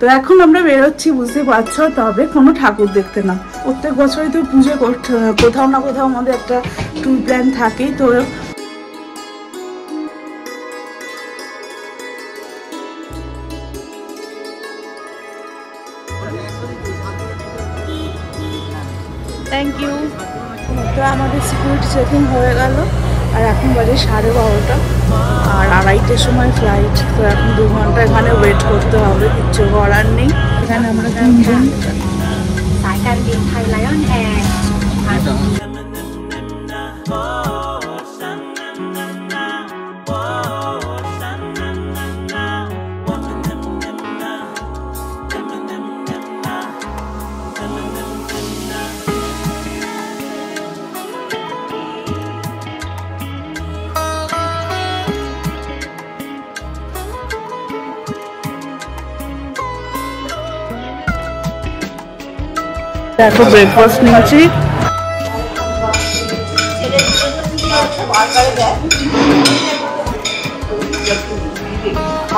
তো এখন আমরা বেরোচ্ছি, বুঝতে পারছো, তবে কোনো ঠাকুর দেখতে না। প্রত্যেক বছরই তো পুজো করতে কোথাও না কোথাও আমাদের একটা ট্যুর প্ল্যান থাকেই। তো থ্যাংক ইউ। তো আমাদের সিকিউরিটি চেকিং হয়ে গেল, আর এখন বাজে 12:30, আর 2:30টার সময় ফ্লাইট। তো এখন 2 ঘন্টা এখানে ওয়েট করতে হবে, কিচ্ছু করার নেই। এখানে আমরা 3 জন। สายการบินไทยไลออนแอร์ দেখো ব্রেকফাস্ট নিয়েছি,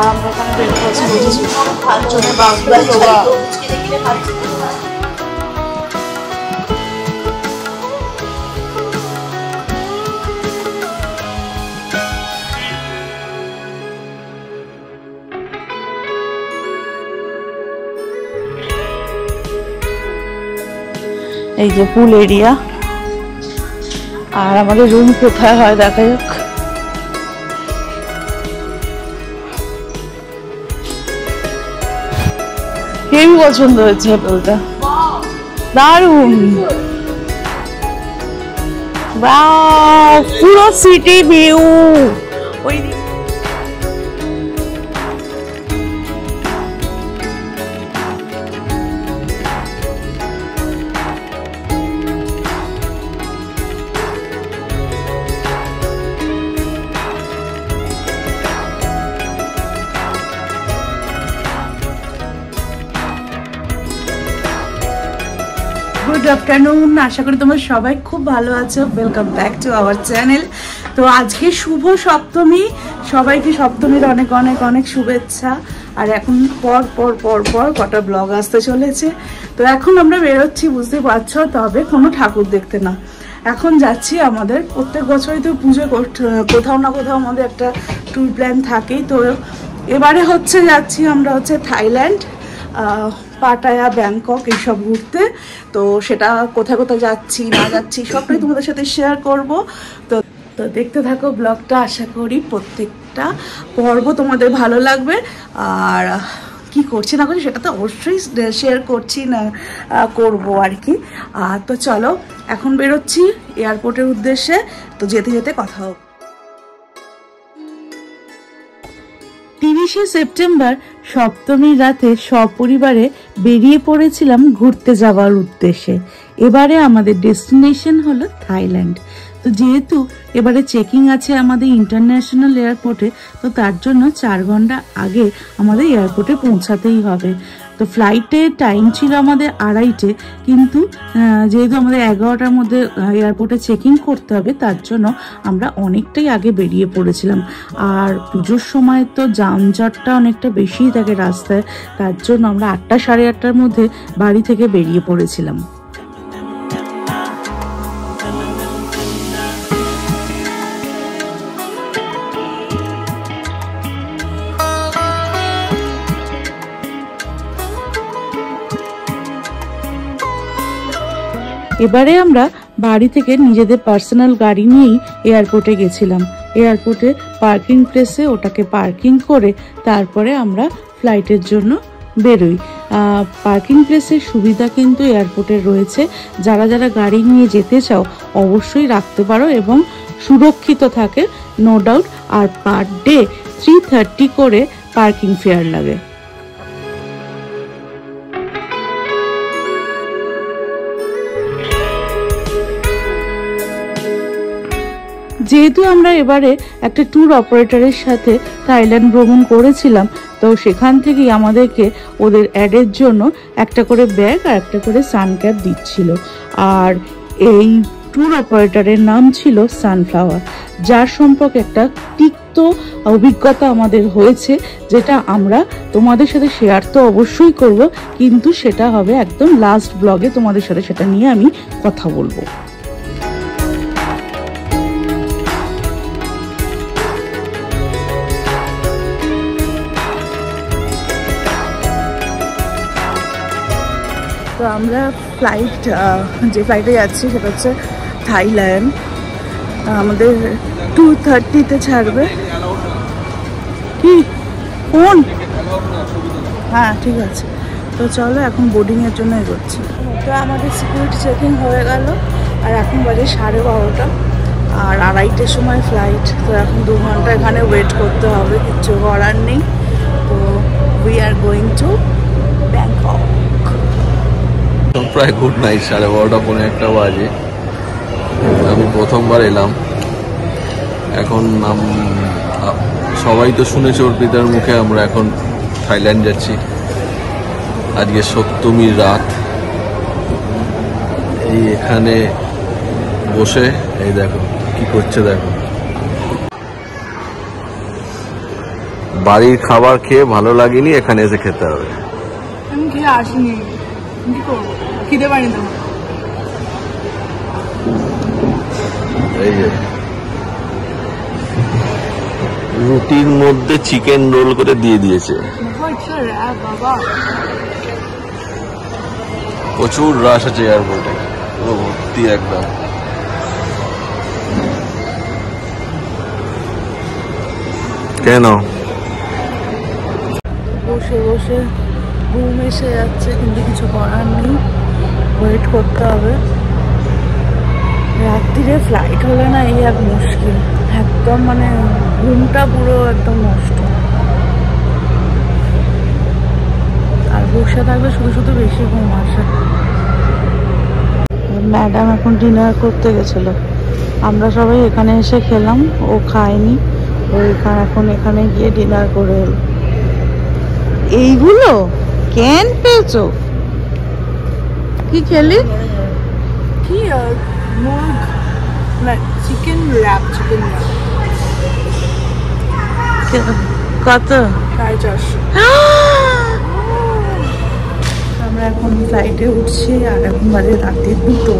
আর আমরা এখানে ব্রেকফাস্ট নিয়েছি। এই যে পুল এরিয়া, আর আমাদের রুম কোথায় হয় দেখা যাক। হেবি পছন্দ হয়েছে হোটেলটা, দারুণ। পুরো সিটি ভিউ। ওই গুড আফটারনুন, আশা করি তোমরা সবাই খুব ভালো আছো। Welcome back to our channel. তো আজকে শুভ সপ্তমী, সবাইকে সপ্তমীর অনেক অনেক অনেক শুভেচ্ছা। আর এখন পর পর পর পর কটা ব্লগ আসতে চলেছে। তো এখন আমরা বেরোচ্ছি, বুঝতে পারছো, তবে কোনো ঠাকুর দেখতে না। এখন যাচ্ছি, আমাদের প্রত্যেক বছরই তো পুজো করতে কোথাও না কোথাও আমাদের একটা ট্যুর প্ল্যান থাকেই। তো এবারে যাচ্ছি আমরা থাইল্যান্ড, পাটায়া, ব্যাংকক এইসব ঘুরতে। তো সেটা কোথায় কোথায় যাচ্ছি না যাচ্ছি সবটাই তোমাদের সাথে শেয়ার করব। তো তো দেখতে থাকো ব্লগটা, আশা করি প্রত্যেকটা পর্ব তোমাদের ভালো লাগবে। আর কি করছি না করছি সেটা তো অবশ্যই শেয়ার করছি না, করবো আর কি। তো চলো এখন বেরোচ্ছি এয়ারপোর্টের উদ্দেশ্যে। তো যেতে যেতে কথা হোক। 30শে সেপ্টেম্বর সপ্তমীর রাতে সপরিবারে বেরিয়ে পড়েছিলাম ঘুরতে যাওয়ার উদ্দেশ্যে। এবারে আমাদের ডেস্টিনেশন হলো থাইল্যান্ড। তো যেহেতু এবারে চেকিং আছে আমাদের ইন্টারন্যাশনাল এয়ারপোর্টে, তো তার জন্য 4 ঘন্টা আগে আমাদের এয়ারপোর্টে পৌঁছাতেই হবে। তো ফ্লাইটের টাইম ছিল আমাদের 2:30, কিন্তু যেহেতু আমাদের 11টার মধ্যে এয়ারপোর্টে চেকিং করতে হবে, তার জন্য আমরা অনেকটাই আগে বেরিয়ে পড়েছিলাম। আর পুজোর সময় তো যানজটটা অনেকটা বেশিই থাকে রাস্তায়, তার জন্য আমরা 8টা সাড়ে 8টার মধ্যে বাড়ি থেকে বেরিয়ে পড়েছিলাম। এবারে আমরা বাড়ি থেকে নিজেদের পার্সোনাল গাড়ি নিয়েই এয়ারপোর্টে গেছিলাম। এয়ারপোর্টে পার্কিং প্লেসে ওটাকে পার্কিং করে তারপরে আমরা ফ্লাইটের জন্য বেরোই। পার্কিং প্লেসের সুবিধা কিন্তু এয়ারপোর্টের রয়েছে, যারা যারা গাড়ি নিয়ে যেতে চাও অবশ্যই রাখতে পারো এবং সুরক্ষিত থাকে, নো ডাউট। আর পার ডে 330 করে পার্কিং ফেয়ার লাগে। যেহেতু আমরা এবারে একটা ট্যুর অপারেটরের সাথে থাইল্যান্ড ভ্রমণ করেছিলাম, তো সেখান থেকেই আমাদেরকে ওদের অ্যাডের জন্য একটা করে ব্যাগ আর একটা করে সানক্যাপ দিচ্ছিল। আর এই ট্যুর অপারেটরের নাম ছিল সানফ্লাওয়ার, যার সম্পর্কে একটা তিক্ত অভিজ্ঞতা আমাদের হয়েছে, যেটা আমরা তোমাদের সাথে শেয়ার তো অবশ্যই করব, কিন্তু সেটা হবে একদম লাস্ট ব্লগে তোমাদের সাথে সেটা নিয়ে আমি কথা বলবো। তো আমরা যে ফ্লাইটে যাচ্ছি সেটা হচ্ছে থাইল্যান্ড। আমাদের 2:30-তে ছাড়বে। কি ফোন? হ্যাঁ ঠিক আছে, তো চলো এখন বোর্ডিংয়ের জন্য এগোচ্ছি। তো আমাদের সিকিউরিটি চেকিং হয়ে গেল, আর এখন বাজে 12:30, আর 2:30-টের সময় ফ্লাইট। তো এখন 2 ঘন্টা এখানে ওয়েট করতে হবে, কিচ্ছু করার নেই। তো we are going to Bangkok. প্রায় গুড নাইট, 12:30-1 বাজে। আমি প্রথমবার এলাম। এখন সবাই তো শুনেছে অর্পিতার মুখে আমরা এখন থাইল্যান্ড যাচ্ছি। আজকে সপ্তমীর রাত। এই এখানে বসে এই দেখো কি করছে, দেখো। বাড়ির খাবার খেয়ে ভালো লাগেনি, এখানে এসে খেতে হবে। আমি খেয়ে আসিনি, কি করবো, খিদে পাইনি তো। এই যে রুটির মধ্যে চিকেন রোল করে দিয়ে দিয়েছে। প্রচুর রাশ আছে এয়ারপোর্টে, পুরো ভর্তি একদম। কেন বসে বসে ঘুম এসে যাচ্ছে, কিন্তু কিছু করার নেই, ওয়েট করতে হবে। রাত্রিরে ফ্লাইট হলে না এই এক মুশকিল, একদম মানে ঘুমটা পুরো একদম নষ্ট। আর বসে থাকলে শুধু শুধু বেশি ঘুম আসে। ম্যাডাম এখন ডিনার করতে গেছিল, আমরা সবাই এখানে এসে খেলাম, ও খায়নি। ও এখন এখানে গিয়ে ডিনার করে এলো। এইগুলো কেন পেয়েছো? কি খেলি? কি মুরগ না চিকেন র্যাপ? চিকেন কত? 450। আমরা এখন ফ্লাইটে উঠছি, আর এখন বাজে রাতে 2টো।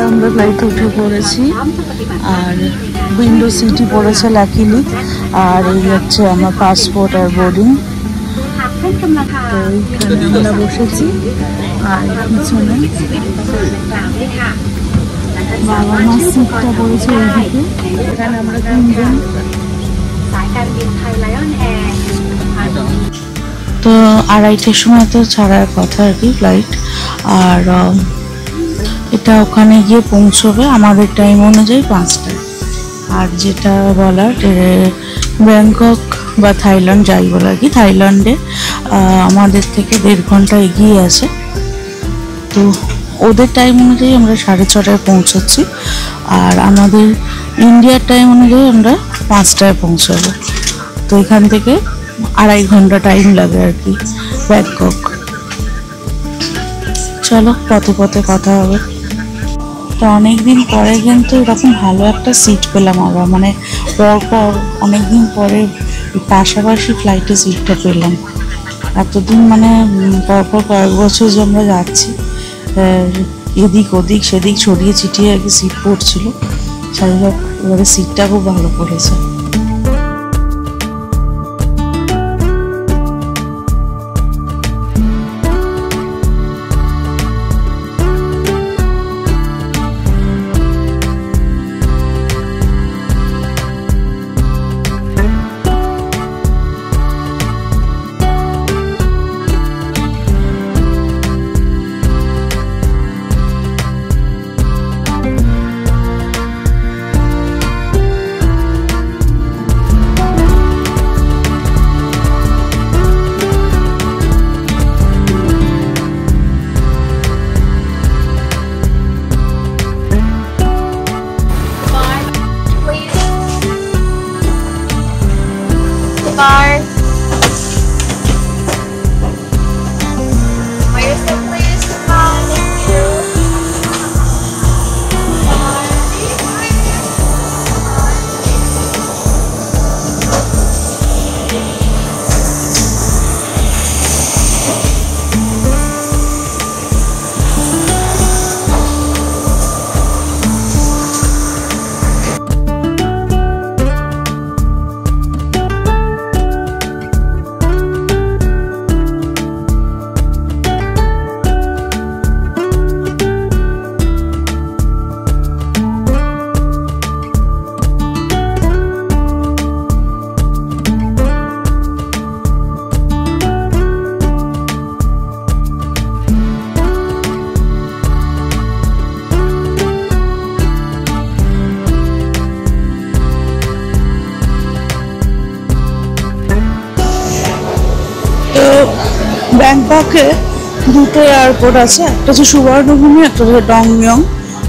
আমরা ফ্লাইটে উঠে পড়েছি, আর উইন্ডো সিটি পড়েছে লাকিলি। আর এই হচ্ছে আমার পাসপোর্ট আর বোর্ডিং। তো এইখানে আমরা বসেছি, আর পিছনে বাবা মার সিটটা পড়েছে এইদিকে। এখানে আমরা 3 জন। তো 2:30-টের সময় তো ছাড়ার কথা আর কি ফ্লাইট, আর এটা ওখানে গিয়ে পৌঁছবে আমাদের টাইম অনুযায়ী 5টায়। আর যেটা বলার ব্যাংকক বা থাইল্যান্ড যাই বলা আর কি, থাইল্যান্ডে আমাদের থেকে 1.5 ঘন্টা এগিয়ে আছে। তো ওদের টাইম অনুযায়ী আমরা 6:30টায় পৌঁছচ্ছি, আর আমাদের ইন্ডিয়ার টাইম অনুযায়ী আমরা 5টায় পৌঁছাবো। তো এখান থেকে 2.5 ঘন্টা টাইম লাগে আর কি ব্যাংকক। চলো পথে পথে কথা হবে। তো অনেকদিন পরে কিন্তু এরকম ভালো একটা সিট পেলাম আমরা, মানে পরপর অনেকদিন পরে পাশাপাশি ফ্লাইটে সিটটা পেলাম। এতদিন মানে পরপর কয়েক বছর যে আমরা যাচ্ছি, এদিক ওদিক সেদিক ছড়িয়ে ছিটিয়ে আর কি সিট পড়ছিল। যাই হোক, এবারে সিটটা খুব ভালো পড়েছে। bar. Where is the place? Thank you. ব্যাংককে দুটো এয়ারপোর্ট আছে, একটা হচ্ছে সুবর্ণভূমি, একটা হচ্ছে ডংমিয়ং।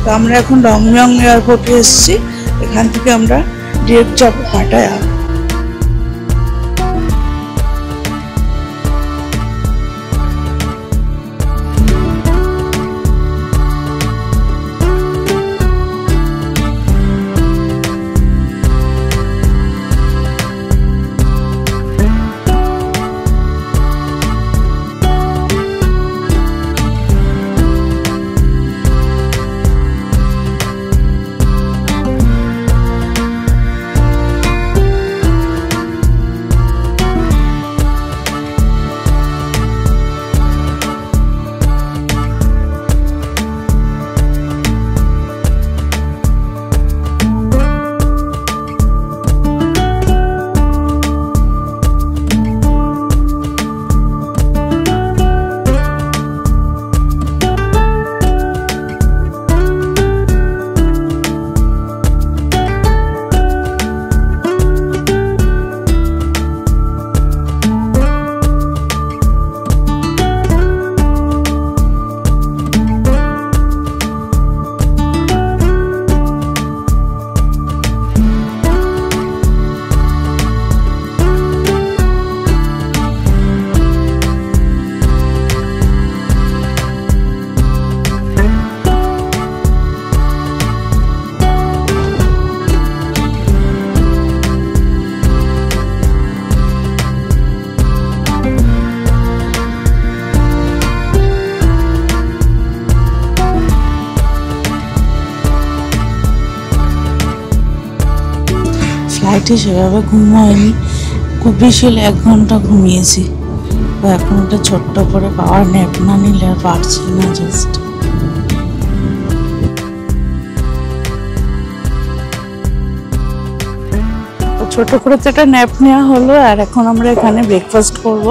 তো আমরা এখন ডংমিয়ং এয়ারপোর্টে এসেছি। এখান থেকে আমরা ডিরেক্ট যাবো পাটায়া। ফ্লাইটে সেভাবে ঘুম হয়নি, খুব বেশি হলে 1 ঘন্টা ঘুমিয়েছি। তো এখন একটা ছোট্ট করে পাওয়ার ন্যাপ না নিলে আর পারছি না। জাস্ট ছোট করে তো একটা ন্যাপ নেওয়া হলো, আর এখন আমরা এখানে ব্রেকফাস্ট করব।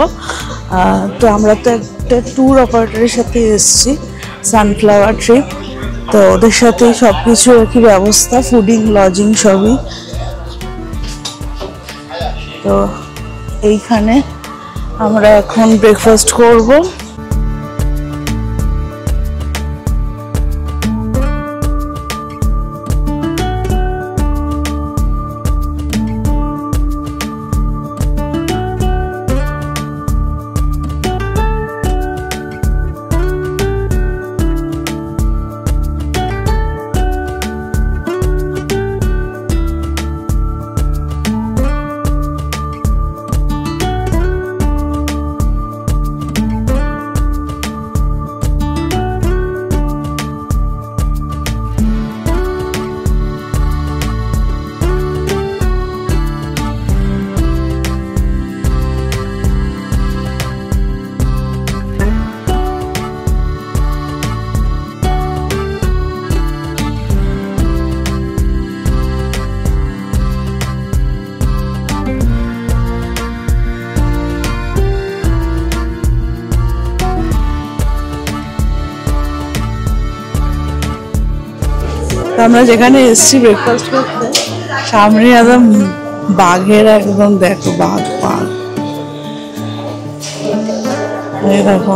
তো আমরা তো একটা ট্যুর অপারেটরের সাথে এসেছি, সানফ্লাওয়ার ট্রিপ। তো ওদের সাথে সব কিছু একই ব্যবস্থা, ফুডিং লজিং সবই। তো এইখানে আমরা এখন ব্রেকফাস্ট করব। আমরা যেখানে এসেছি ব্রেকফাস্ট করতে, সামনে একদম বাঘের, একদম দেখো বাঘ বাঘ, এই দেখো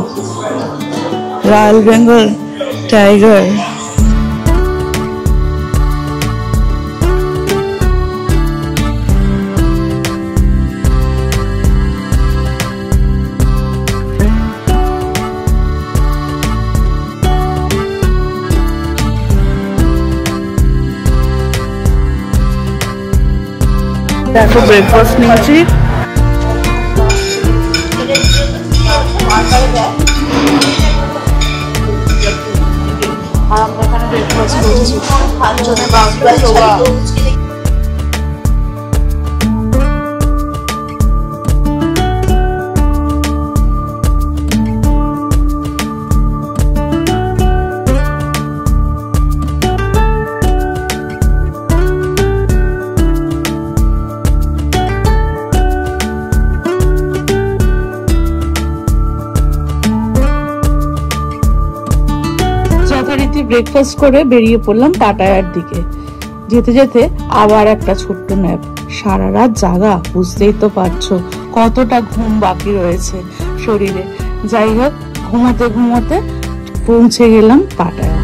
রয়্যাল বেঙ্গল টাইগার। দেখো ব্রেকফাস্ট নিয়েছি। আমরা এখানে ব্রেকফাস্ট করছি। ব্রেকফাস্ট করে বেরিয়ে পড়লাম পাটায়ার দিকে। যেতে যেতে আবার একটা ছোট্ট ন্যাপ। সারা রাত জাগা, বুঝতেই তো পারছো কতটা ঘুম বাকি রয়েছে শরীরে। যাই হোক, ঘুমাতে ঘুমাতে পৌঁছে গেলাম পাটায়া।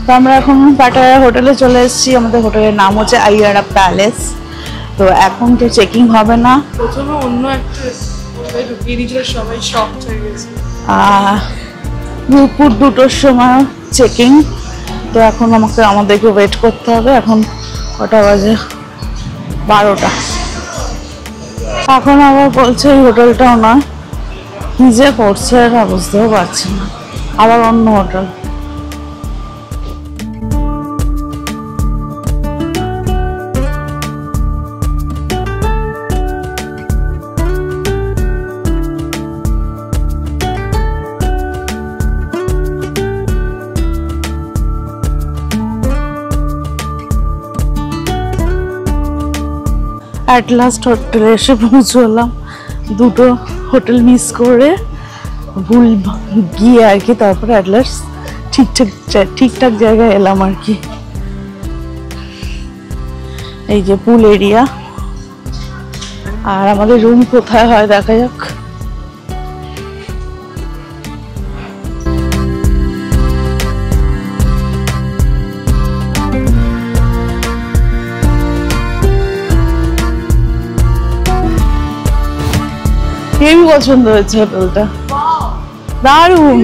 তো আমরা এখন পাটায়া হোটেলে চলে এসেছি। আমাদের হোটেলের নাম হচ্ছে আইয়ারা প্যালেস। তো এখন তো চেকিং হবে না, প্রথমে অন্য একটা ঢুকিয়ে দিয়েছিল, সবাই শক হয়ে গেছে। দুপুর 2টোর সময় চেকিং। তো এখন আমাদেরকে ওয়েট করতে হবে। এখন কটা বাজে? 12টা। এখন আবার বলছে এই হোটেলটাও নয়, কি যে করছে এরা বুঝতেও পারছি না। আবার অন্য হোটেল। অ্যাট লাস্ট হোটেলে এসে পৌঁছলাম। 2টো হোটেল মিস করে ভুল গিয়ে আর কি, তারপরে অ্যাট লাস্ট ঠিকঠাক জায়গায় এলাম আর কি। এই যে পুল এরিয়া। আর আমাদের রুম কোথায় হয় দেখা যাক। হেবি পছন্দ হয়েছে হোটেলটা, দারুণ।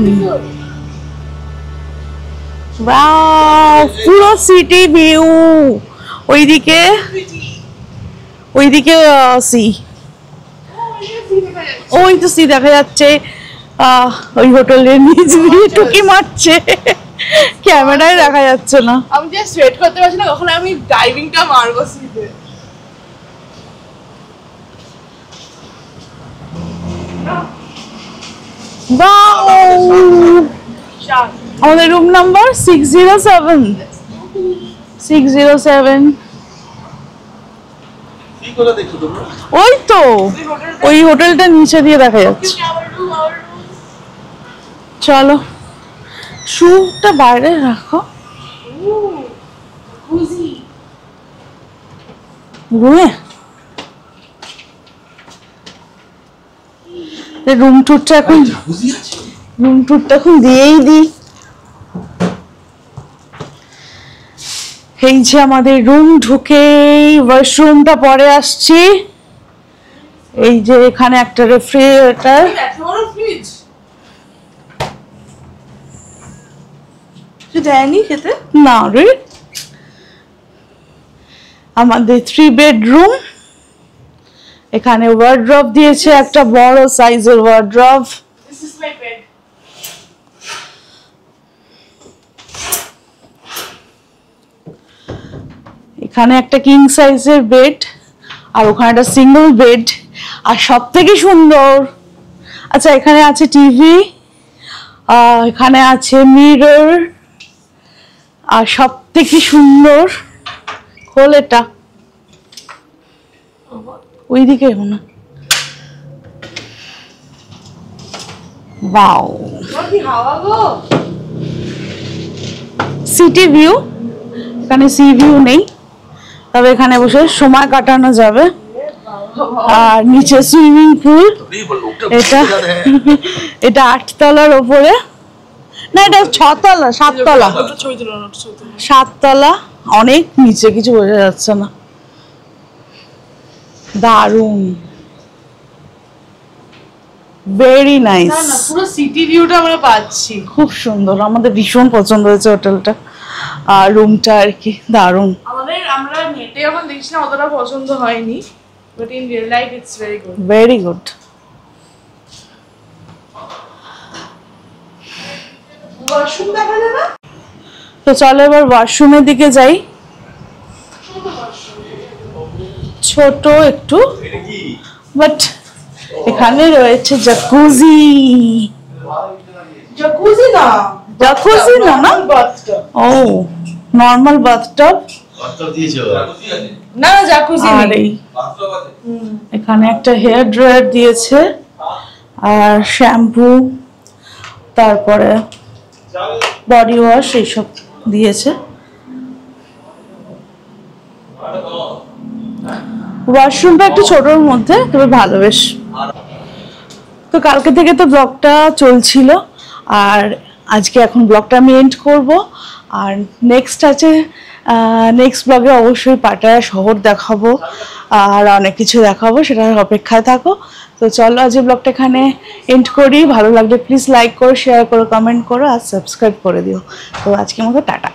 পুরো সিটি ভিউ। ওইদিকে সি, ওই তো সি দেখা যাচ্ছে। ওই হোটেলের নিচ দিয়ে টুকি মারছে, ক্যামেরায় দেখা যাচ্ছে না। আমি জাস্ট ওয়েট করতে পারছি না কখন আমি ডাইভিংটা মারবো সিতে। আমাদের রুম নাম্বার 607। ওই তো ওই হোটেলটা নিচে দিয়ে দেখা যাচ্ছে। চলো, শুটা বাইরে রাখো। রুম টুরটা এখন দিয়েই দিই। এই যে আমাদের রুম, ঢুকে ওয়াশরুমটা পরে আসছি। এই যে এখানে একটা রেফ্রিজারেটর। দেয়নি খেতে না রে। আমাদের 3 বেডরুম। এখানে ওয়ার্ড্রপ দিয়েছে, একটা বড় সাইজের wardrobe. This is my bed. এখানে একটা কিং সাইজের বেড, আর ওখানে একটা সিঙ্গেল বেড। আর সব থেকে সুন্দর, আচ্ছা এখানে আছে টিভি, এখানে আছে মিরর, আর সব থেকে সুন্দর খোল এটা। ওইদিকে না, বাও, কি হাওয়া গো। City view. এখানে সি ভিউ নেই, তবে এখানে বসে সময় কাটানো যাবে। আর নিচে সুইমিং পুল, এটা এটা 8 তলার ওপরে, না এটা 6 তলা 7 তলা, 7 তলা, অনেক নিচে, কিছু বোঝা যাচ্ছে না। দারুণ, ভেরি নাইস, পুরো সিটি ভিউটা আমরা পাচ্ছি। খুব সুন্দর, আমাদের ভীষণ পছন্দ হয়েছে হোটেলটা আর রুমটা আর কি, দারুণ। আমরা নেটে যখন দেখছিলাম অতটা পছন্দ হয়নি, but in real life it's very good. Very good. Washroom দেখা যায় না? তো চলো এবার ওয়াশরুমের দিকে যাই। ছোট একটু, বাট এখানে রয়েছে জাকুজি। জাকুজি না, জাকুজি না, না ও নর্মাল বাথটব। না জাকুজি আর এই এখানে একটা হেয়ার ড্রায়ার দিয়েছে আর শ্যাম্পু, তারপরে বডি ওয়াশ এইসব দিয়েছে। ওয়াশরুমটা একটু ছোটর মধ্যে, তবে ভালো বেশ। তো কালকে থেকে তো ব্লগটা চলছিল, আর আজকে এখন ব্লগটা আমি এন্ড করব। আর নেক্সট আছে, নেক্সট ব্লগে অবশ্যই পাটায়া শহর দেখাবো আর অনেক কিছু দেখাবো, সেটার অপেক্ষায় থাকো। তো চলো আজ ব্লগটা এখানে এন্ড করি। ভালো লাগলে প্লিজ লাইক করো, শেয়ার করো, কমেন্ট করো আর সাবস্ক্রাইব করে দিও। তো আজকের মতো টাটা।